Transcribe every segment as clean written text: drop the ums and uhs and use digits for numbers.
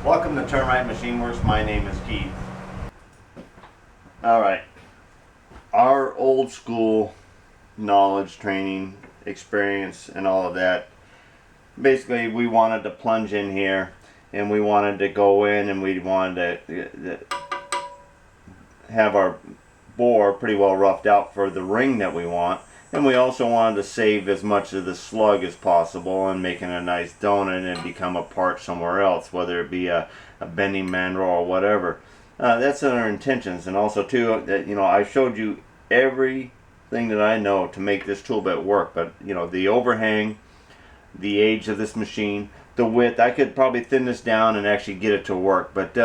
Welcome to Turn Right Machine Works. My name is Keith. Alright, our old school knowledge, training, experience, and all of that, basically we wanted to plunge in here and we wanted to go in and we wanted to have our bore pretty well roughed out for the ring that we want. And we also wanted to save as much of the slug as possible and making a nice donut and become a part somewhere else, whether it be a bending mandrel or whatever. That's our intentions. And also too, that I showed you everything that I know to make this tool bit work. But the overhang, the age of this machine, the width, I could probably thin this down and actually get it to work. But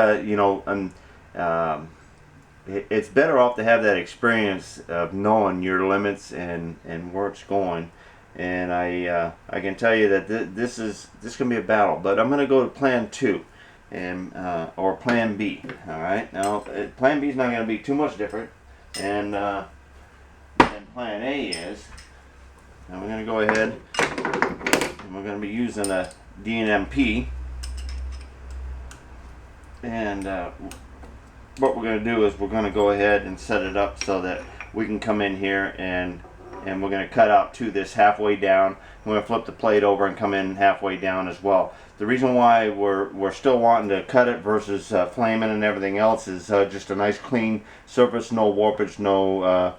it's better off to have that experience of knowing your limits and where it's going. And I can tell you that this can be a battle. But I'm going to go to Plan 2 and or Plan B. All right. Now Plan B is not going to be too much different, and Plan A is. Now we're going to go ahead and we're going to be using a DNMP, and what we're going to do is we're going to go ahead and set it up so that we can come in here and we're going to cut out to this halfway down. We're going to flip the plate over and come in halfway down as well. The reason why we're still wanting to cut it versus flaming and everything else is just a nice clean surface, no warpage, no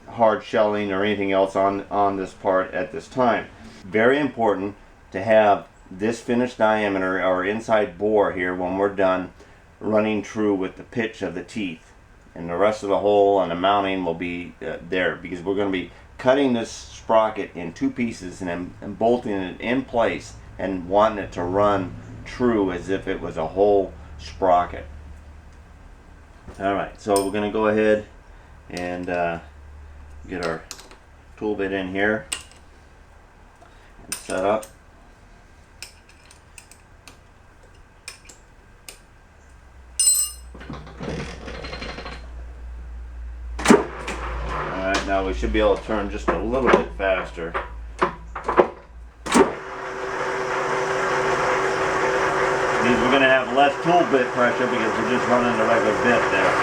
hard shelling or anything else on this part at this time. Very important to have this finished diameter, our inside bore here, when we're done, running true with the pitch of the teeth, and the rest of the hole and the mounting will be there, because we're going to be cutting this sprocket in two pieces and bolting it in place and wanting it to run true as if it was a whole sprocket. Alright, so we're going to go ahead and get our tool bit in here and set up. Alright, now we should be able to turn just a little bit faster. Means we're going to have less tool bit pressure because we're just running the regular bit there.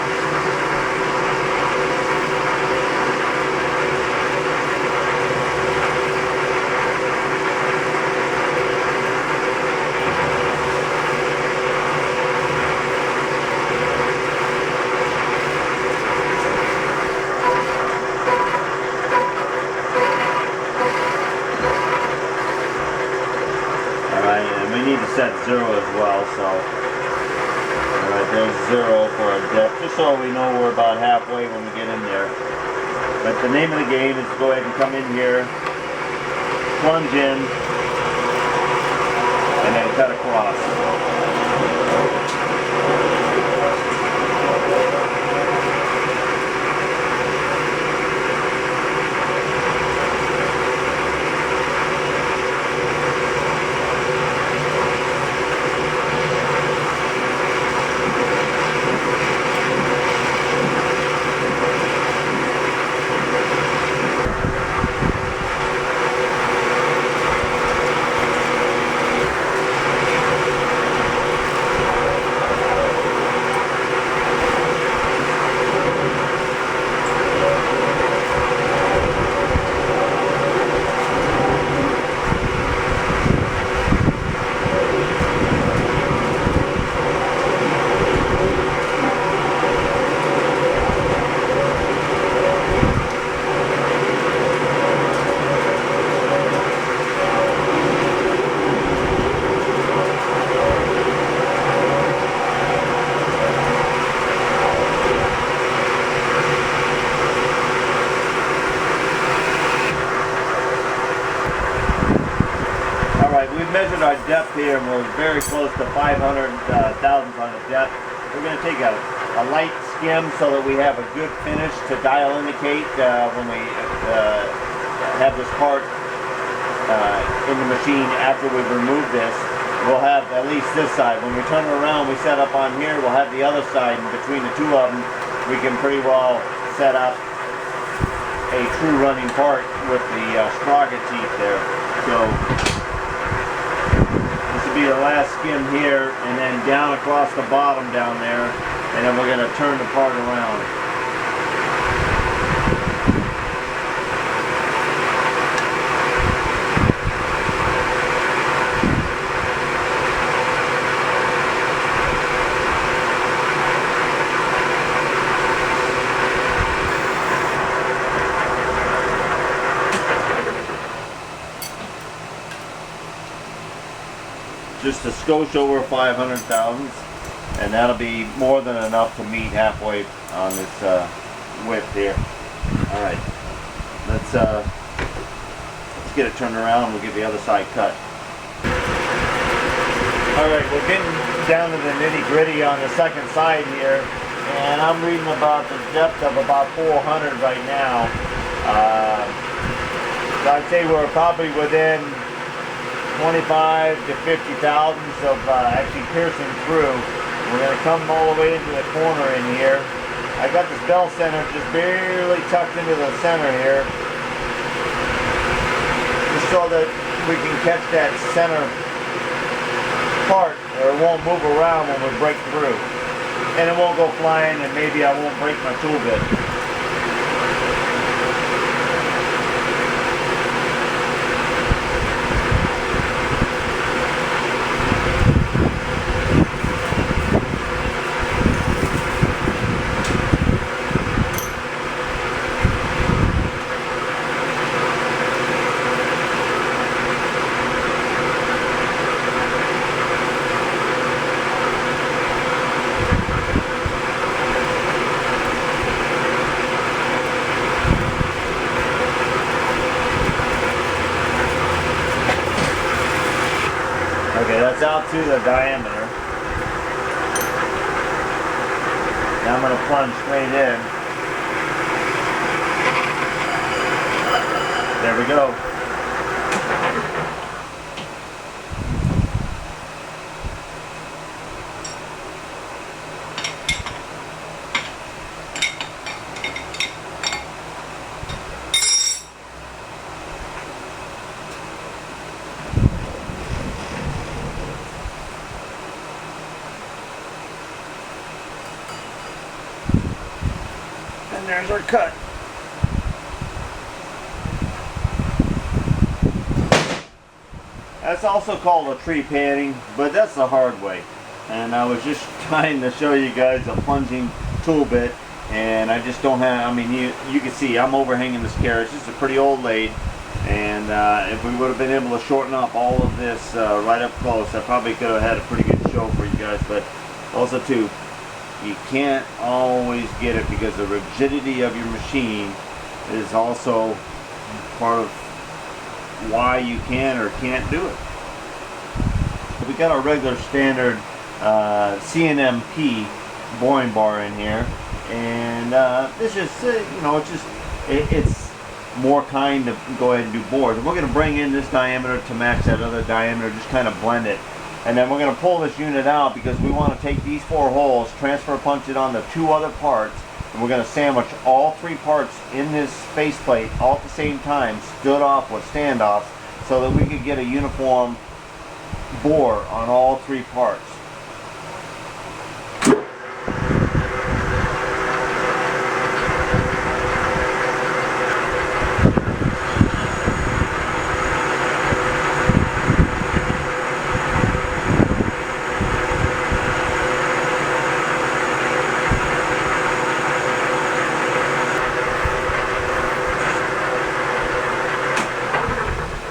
Set 0 as well, so alright, there's 0 for our depth, just so we know we're about halfway when we get in there. But the name of the game is to go ahead and come in here, plunge in, and then cut across. We've measured our depth here and we're very close to 500 thousandths on the depth. We're going to take a light skim so that we have a good finish to dial indicate when we have this part in the machine after we've removed this. We'll have at least this side. When we turn it around, we set up on here, we'll have the other side, and between the two of them we can pretty well set up a true running part with the sprocket teeth there. So be the last skim here, and then down across the bottom down there, and then we're going to turn the part around. Just a skosh over 500 thousandths, and that'll be more than enough to meet halfway on this width here. All right, let's get it turned around. We'll get the other side cut. All right, we're getting down to the nitty-gritty on the second side here, and I'm reading about the depth of about 400 right now. So I'd say we're probably within 25 to 50 thousandths of actually piercing through. We're going to come all the way into the corner in here. I've got this bell center just barely tucked into the center here, just so that we can catch that center part, or it won't move around when we break through. And it won't go flying, and maybe I won't break my tool bit. Okay, that's out to the diameter. Now I'm going to plunge straight in. There we go. And there's our cut. That's also called a tree panning, but that's the hard way. And I was just trying to show you guys a plunging tool bit, and I just don't have, I mean, you can see I'm overhanging this carriage. This is a pretty old lathe, and if we would have been able to shorten up all of this right up close, I probably could have had a pretty good show for you guys. But also too, you can't always get it because the rigidity of your machine is also part of why you can or can't do it. We got our regular standard CNMP boring bar in here, and it's just you know, it's more kind to go ahead and do bores. And we're going to bring in this diameter to match that other diameter, just kind of blend it. And then we're going to pull this unit out because we want to take these 4 holes, transfer punch it on the 2 other parts, and we're going to sandwich all 3 parts in this faceplate all at the same time, stood off with standoffs, so that we could get a uniform bore on all 3 parts.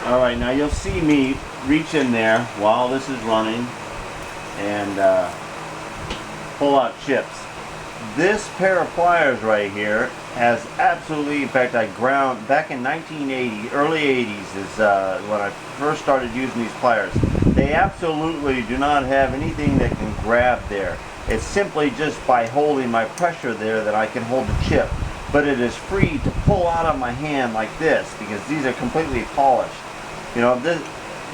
Alright, now you'll see me reach in there while this is running and pull out chips. This pair of pliers right here has absolutely, in fact, I ground back in 1980, early 80s is when I first started using these pliers. They absolutely do not have anything that can grab there. It's simply just by holding my pressure there that I can hold the chip. But it is free to pull out of my hand like this because these are completely polished. You know,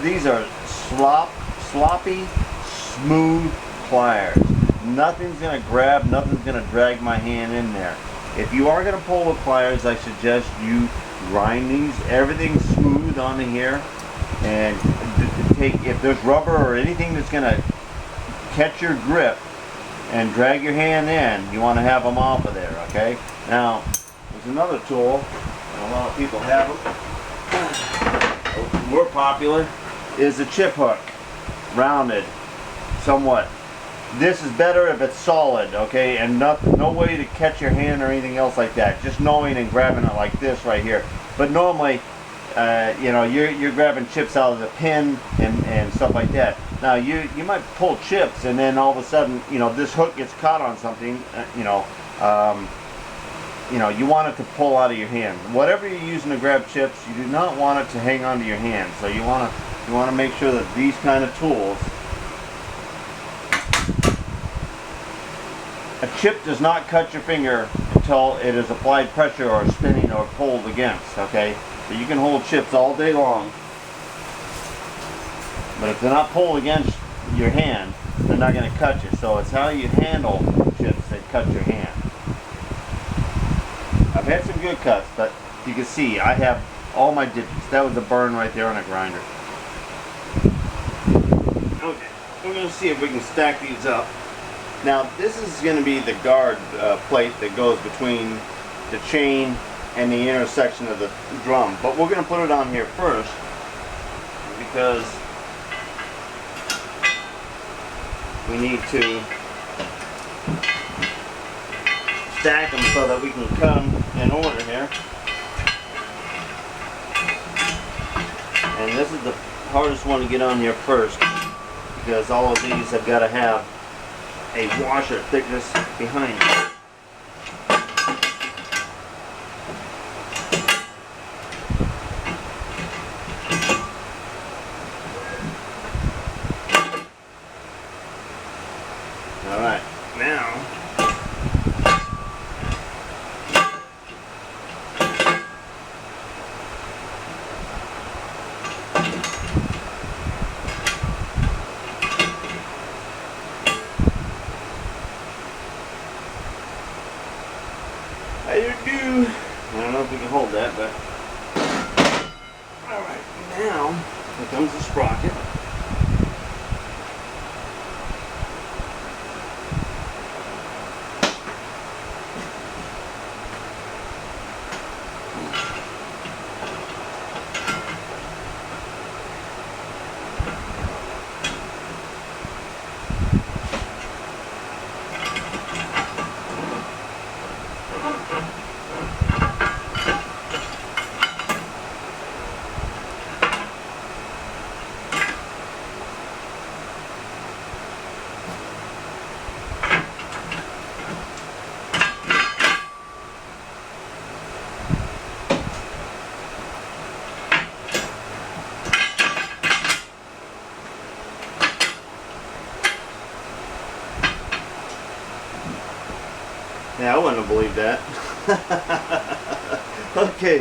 these are sloppy, smooth pliers. Nothing's going to grab, nothing's going to drag my hand in there. If you are going to pull the pliers, I suggest you grind these, everything smooth onto here, And if there's rubber or anything that's going to catch your grip and drag your hand in, you want to have them off of there, okay? Now, there's another tool, and a lot of people have them. More popular is a chip hook, rounded somewhat. This is better if it's solid, okay, and no way to catch your hand or anything else like that. Just knowing and grabbing it like this right here. But normally, you know, you're grabbing chips out of the pin and stuff like that. Now you might pull chips, and then all of a sudden, you know, this hook gets caught on something. You know, you want it to pull out of your hand. Whatever you're using to grab chips, you do not want it to hang onto your hand. So you want to make sure that these kind of tools. A chip does not cut your finger until it is applied pressure or spinning or pulled against, okay? So you can hold chips all day long, but if they're not pulled against your hand, they're not going to cut you. So it's how you handle chips that cut your hand. I've had some good cuts, but you can see I have all my digits. That was a burn right there on a grinder. Okay, we're going to see if we can stack these up. Now this is going to be the guard plate that goes between the chain and the intersection of the drum, but we're going to put it on here first because we need to stack them so that we can cut them in order here. And this is the hardest one to get on here first because all of these have got to have a washer thickness behind it. Alright, now I don't know if we can hold that, but alright, now here comes the sprocket. Yeah, I wouldn't have believed that. Okay,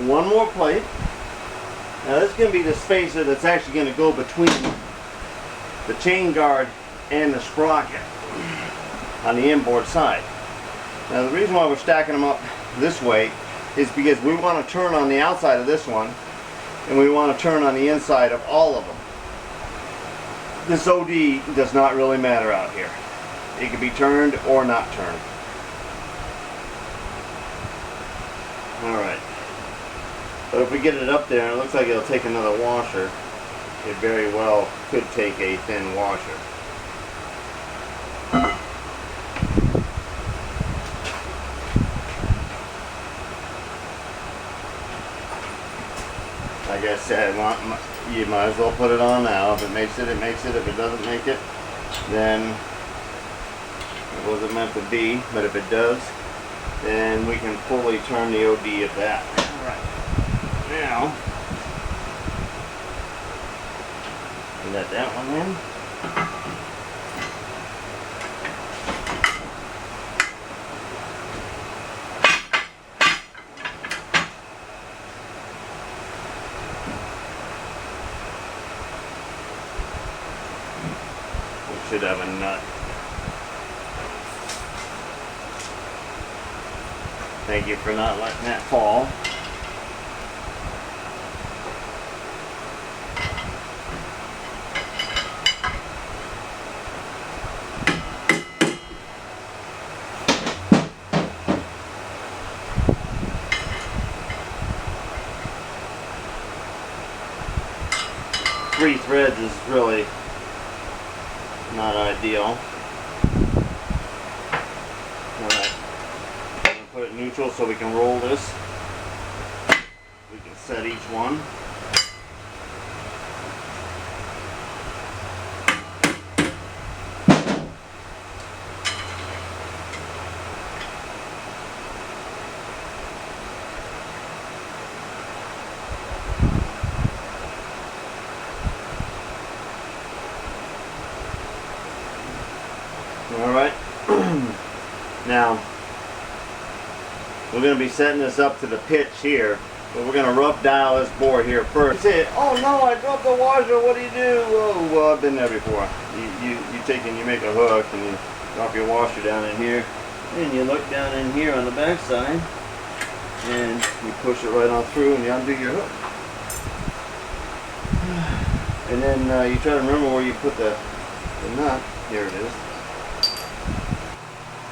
one more plate. Now this is going to be the spacer that's actually going to go between the chain guard and the sprocket on the inboard side. Now the reason why we're stacking them up this way is because we want to turn on the outside of this one and we want to turn on the inside of all of them. This OD does not really matter out here. It can be turned or not turned. Alright, but if we get it up there and it looks like it'll take another washer, it very well could take a thin washer. Like I said, you might as well put it on now. If it makes it, it makes it. If it doesn't make it, then it wasn't meant to be. But if it does, then we can fully turn the OD at that. Alright, now we got that one in. We should have a nut. Thank you for not letting that fall. 3 threads is really not ideal. Alright, I'm going to put it neutral so we can roll this. We can set each one. Alright, now we're going to be setting this up to the pitch here, but we're going to rough dial this bore here first. You say, oh no, I dropped the washer, what do you do? Oh, well, I've been there before. You take and you make a hook and you drop your washer down in here, and you look down in here on the back side, and you push it right on through and you undo your hook. And then you try to remember where you put the nut. Here it is.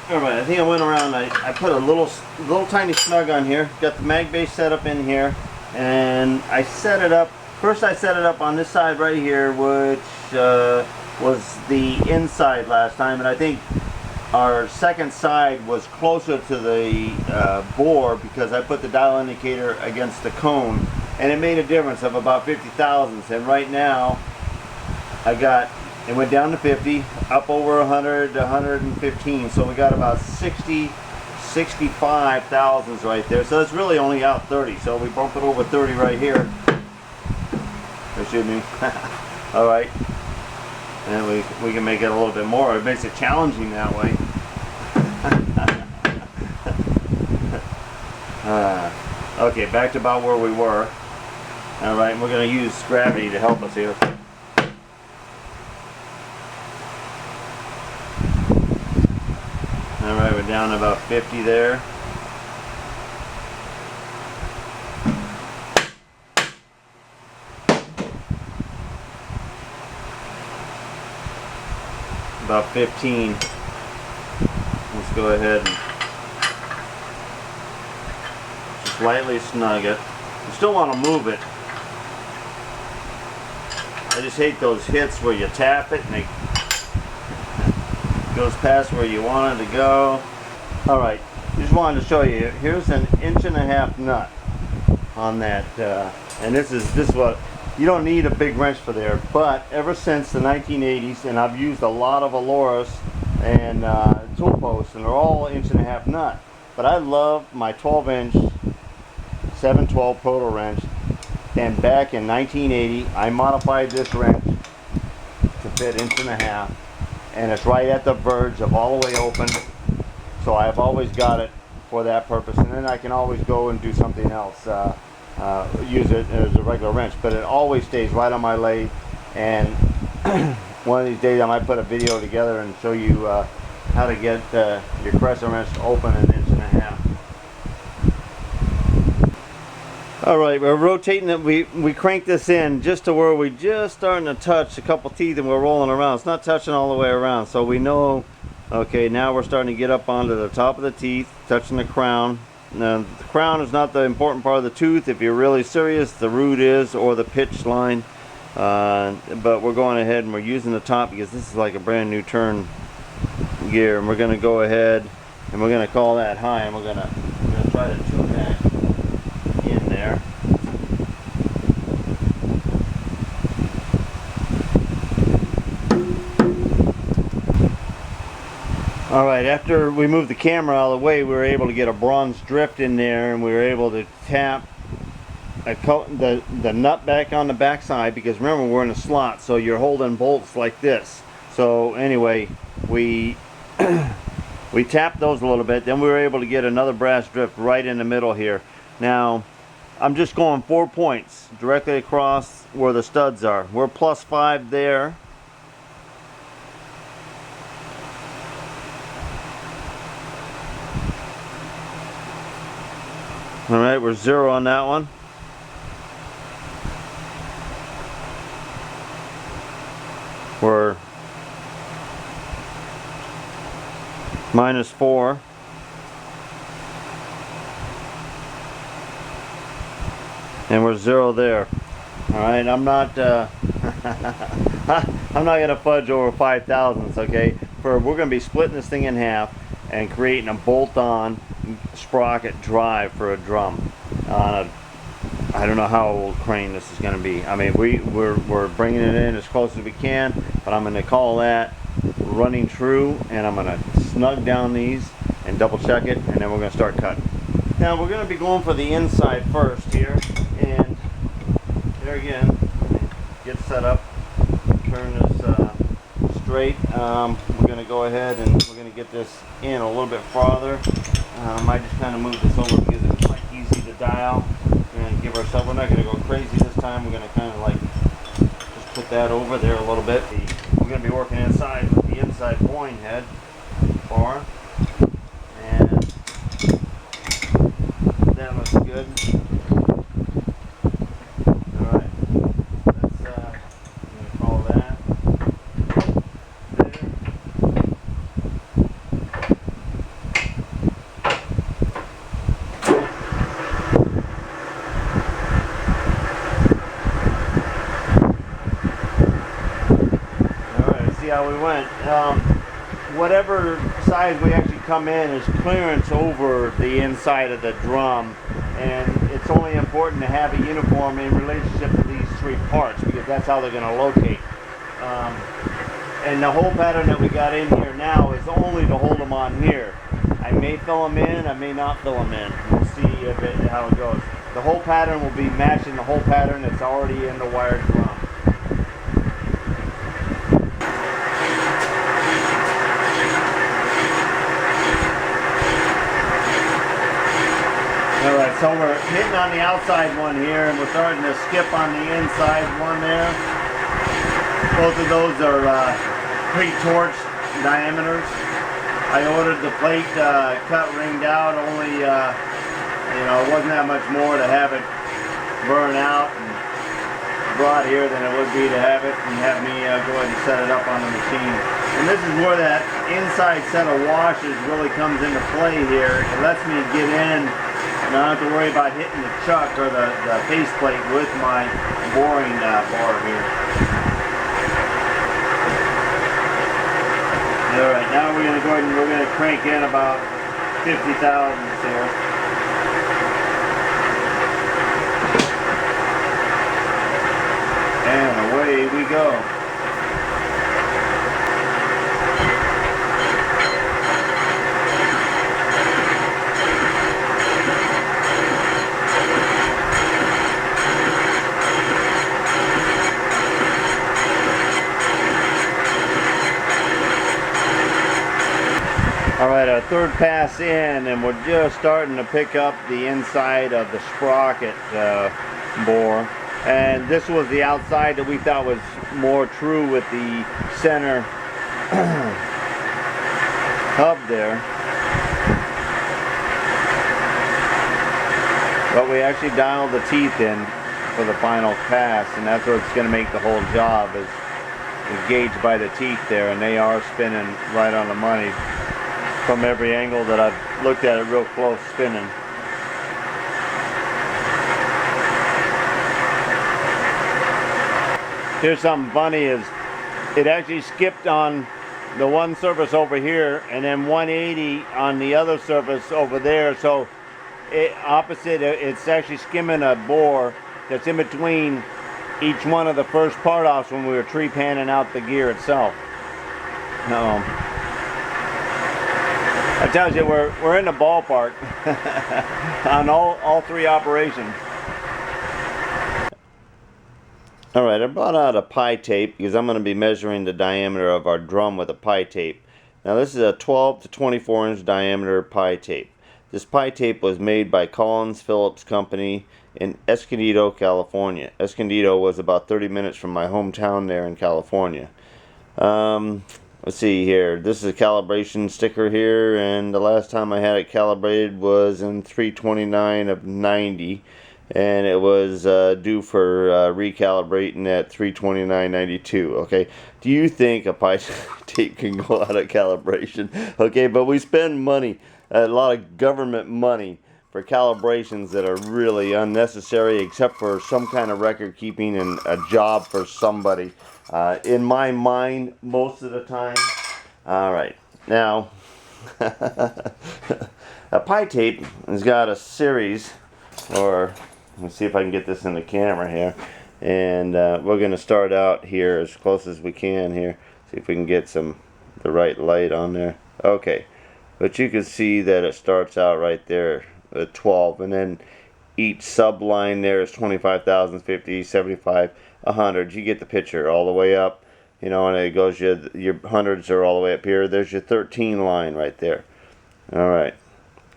Alright, I think I went around, I put a little tiny snug on here, got the mag base set up in here, and I set it up, first I set it up on this side right here, which was the inside last time, and I think our second side was closer to the bore because I put the dial indicator against the cone, and it made a difference of about 50 thousandths, and right now it went down to 50, up over 100 to 115, so we got about 65 thousandths right there. So it's really only out 30, so we bump it over 30 right here. Excuse me. All right, and we can make it a little bit more. It makes it challenging that way. Okay, back to about where we were. All right, we're going to use gravity to help us here. Alright, we're down to about 50 there. About 15. Let's go ahead and just lightly snug it. You still want to move it. I just hate those hits where you tap it and it goes past where you want it to go. Alright, just wanted to show you, here's an 1.5 inch nut on that, and this is what, you don't need a big wrench for there, but ever since the 1980s, and I've used a lot of Aloras and tool posts, and they're all 1.5 inch nut, but I love my 12-inch 712 proto wrench, and back in 1980 I modified this wrench to fit 1.5 inch, and it's right at the verge of all the way open, so I've always got it for that purpose, and then I can always go and do something else, use it as a regular wrench, but it always stays right on my lathe. And one of these days I might put a video together and show you how to get your crescent wrench to open 1.5 inch. Alright, we're rotating it. We crank this in just to where we just starting to touch a couple teeth, and we're rolling around. It's not touching all the way around, so we know, okay, now we're starting to get up onto the top of the teeth, touching the crown. Now, the crown is not the important part of the tooth. If you're really serious, the root is, or the pitch line. But we're going ahead and we're using the top because this is like a brand new turn gear, and we're going to go ahead and we're going to call that high, and we're going to try to tune that in there. Alright, after we moved the camera out of the way, we were able to get a bronze drift in there, and we were able to tap the nut back on the back side, because remember, we're in a slot, so you're holding bolts like this. So anyway, we we tapped those a little bit, then we were able to get another brass drift right in the middle here. Now I'm just going 4 points directly across where the studs are. We're +5 there. Alright, we're 0 on that one. We're -4. And we're 0 there. Alright, I'm not I'm not gonna fudge over 5 thousandths, okay? We're gonna be splitting this thing in half and creating a bolt-on sprocket drive for a drum. I don't know how old crane this is gonna be. I mean, we're bringing it in as close as we can, but I'm gonna call that running true, and I'm gonna snug down these and double check it, and then we're gonna start cutting. Now we're gonna be going for the inside first here, and there again, get set up, turn this straight. We're going to go ahead and we're going to get this in a little bit farther. I just kind of moved this over because it's quite easy to dial. We're going to give ourselves, we're not going to go crazy this time. We're going to kind of like just put that over there a little bit. We're going to be working inside with the inside boring head bar, and that looks good. How we went. Whatever size we actually come in is clearance over the inside of the drum, and it's only important to have a uniform in relationship to these three parts because that's how they're going to locate. And the whole pattern that we got in here now is only to hold them on here. I may fill them in, I may not fill them in. We'll see how it goes. The whole pattern will be matching the whole pattern that's already in the wired drum. Alright, so we're hitting on the outside one here, and we're starting to skip on the inside one there. Both of those are pre-torch diameters. I ordered the plate cut ringed out, only, it wasn't that much more to have it burn out and brought here than it would be to have it and have me go ahead and set it up on the machine. And this is where that inside set of washers really comes into play here. It lets me get in and I don't have to worry about hitting the chuck or the faceplate with my boring bar here. Alright, now we're going to go ahead and we're going to crank in about 50 thousandths here. And away we go. Alright, our third pass in, and we're just starting to pick up the inside of the sprocket bore. And this was the outside that we thought was more true with the center hub there. But we actually dialed the teeth in for the final pass, and that's what's going to make the whole job, is gauged by the teeth there, and they are spinning right on the money. From every angle that I've looked at it real close, spinning. Here's something funny, is it actually skipped on the one surface over here and then 180 on the other surface over there, so it's actually skimming a bore that's in between each one of the first part offs when we were tree panning out the gear itself. That tells you we're in the ballpark on all three operations. Alright, I brought out a pie tape because I'm going to be measuring the diameter of our drum with a pie tape. Now this is a 12 to 24 inch diameter pie tape. This pie tape was made by Collins Phillips Company in Escondido, California. Escondido was about 30 minutes from my hometown there in California. Let's see here. This is a calibration sticker here, and the last time I had it calibrated was in 3/29 of 90, and it was due for recalibrating at 3/29/92. Okay, do you think a pie tape can go out of calibration? Okay, but we spend money, a lot of government money, for calibrations that are really unnecessary, except for some kind of record keeping and a job for somebody. In my mind, most of the time. All right, now a pie tape has got a series, or let's see if I can get this in the camera here. And we're going to start out here as close as we can here. See if we can get the right light on there. Okay, but you can see that it starts out right there at 12, and then each sub line there is 25,000, 50, 75, 100. You get the picture all the way up, you know, and it goes, your hundreds are all the way up here. There's your 13 line right there. All right,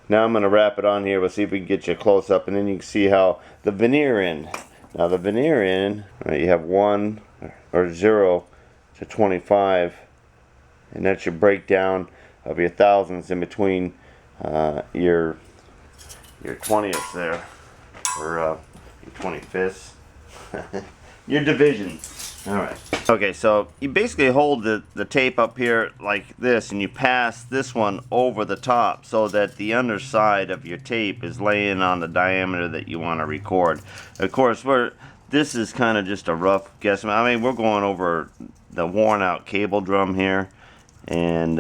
now I'm going to wrap it on here. We'll see if we can get you a close up, and then you can see how the veneer end. Now the veneer end, you have 1 or 0 to 25, and that's your breakdown of your thousands in between your 20ths there, or your 25ths, your divisions. Alright. Okay, so you basically hold the tape up here like this, and you pass this one over the top so that the underside of your tape is laying on the diameter that you want to record. Of course, this is kind of just a rough guesstimate. I mean, we're going over the worn out cable drum here, and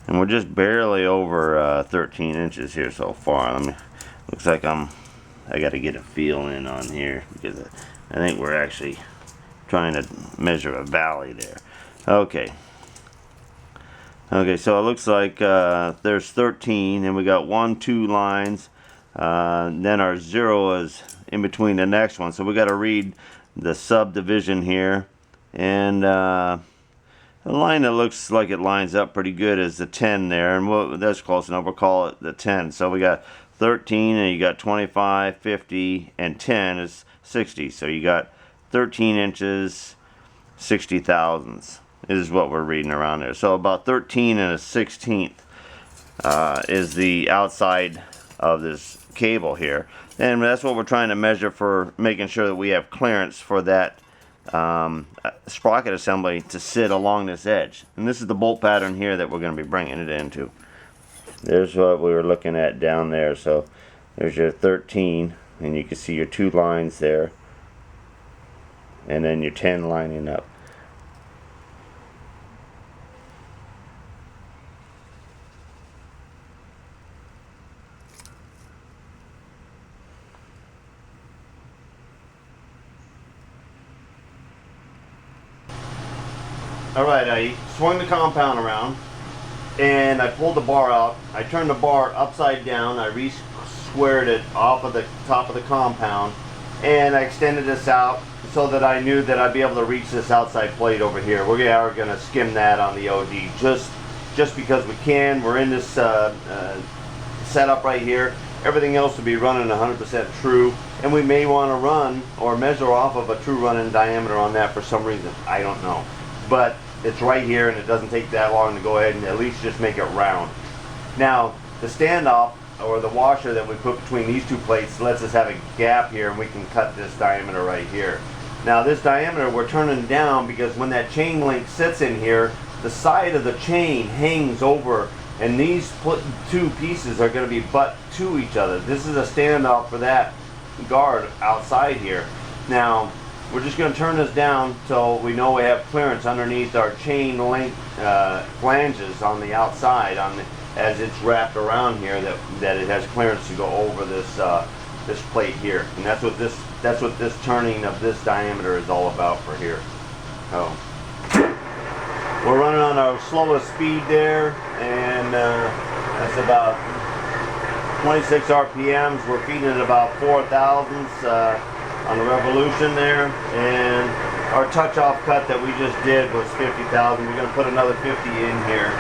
we're just barely over 13 inches here so far. Looks like I got to get a feel in on here, because I think we're actually trying to measure a valley there. Okay, so it looks like there's 13, and we got 1, 2 lines. Then our 0 is in between the next one, so we got to read the subdivision here, and the line that looks like it lines up pretty good is the 10 there, and that's close enough. We'll call it the 10. So we got 13, and you got 25, 50, and 10 is 60. So you got 13 inches, 60 thousandths is what we're reading around there. So about 13 and a 16th is the outside of this cable here, and that's what we're trying to measure for making sure that we have clearance for that sprocket assembly to sit along this edge. And this is the bolt pattern here that we're going to be bringing it into. There's what we were looking at down there. So there's your 13, and you can see your 2 lines there, and then your 10 lining up. Alright, I swung the compound around, and I pulled the bar out. I turned the bar upside down. I re-squared it off of the top of the compound, and I extended this out so that I knew that I'd be able to reach this outside plate over here. We are going to skim that on the OD just because we can. We're in this setup right here. Everything else will be running 100% true, and we may want to run or measure off of a true running diameter on that for some reason. I don't know, but it's right here, and it doesn't take that long to go ahead and at least just make it round. Now, the standoff or the washer that we put between these two plates lets us have a gap here, and we can cut this diameter right here. Now, this diameter we're turning down because when that chain link sits in here, the side of the chain hangs over, and these two pieces are going to be butt to each other. This is a standoff for that guard outside here. Now, we're just going to turn this down till we know we have clearance underneath our chain link flanges on the outside, as it's wrapped around here, that it has clearance to go over this this plate here. And that's what this turning of this diameter is all about for here. So we're running on our slowest speed there, and that's about 26 RPMs. We're feeding at about 4 thousandths on the revolution there, and our touch-off cut that we just did was 50,000. We're going to put another 50 in here.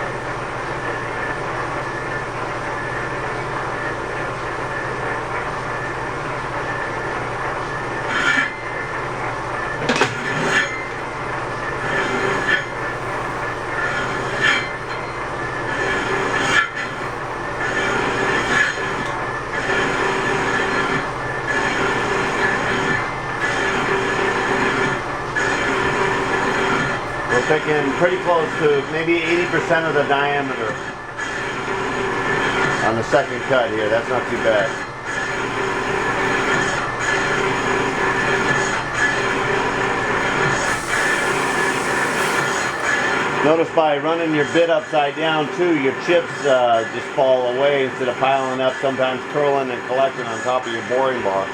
Picking pretty close to maybe 80% of the diameter. on the second cut here. That's not too bad. Notice by running your bit upside down too, your chips just fall away instead of piling up, sometimes curling and collecting on top of your boring bar.